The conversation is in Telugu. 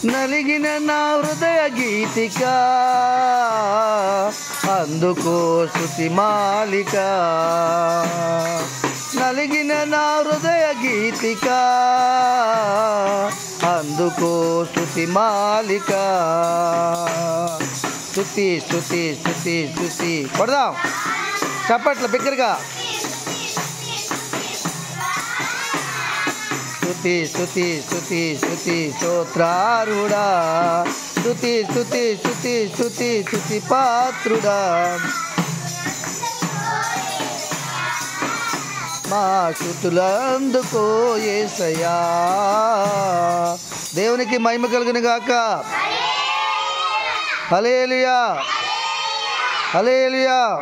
నలిగిన నా హృదయ గీతిక అందుకో స్తుతి మాలిక. నలిగిన నా హృదయ గీతిక అందుకో స్తుతి మాలిక. స్తుతి స్తుతి స్తుతి స్తుతి కొడదాం చప్పట్లు బిగ్గరగా. స్తుతి స్తుతి స్తుతి స్తుతి స్తోత్రారుడా. స్తుతి స్తుతి స్తుతి స్తుతి స్తుతి పాత్రుడా. మా స్తుతులందుకో యేసయ్యా. దేవునికి మహిమ కలుగును గాక. హల్లెలూయా హల్లెలూయా.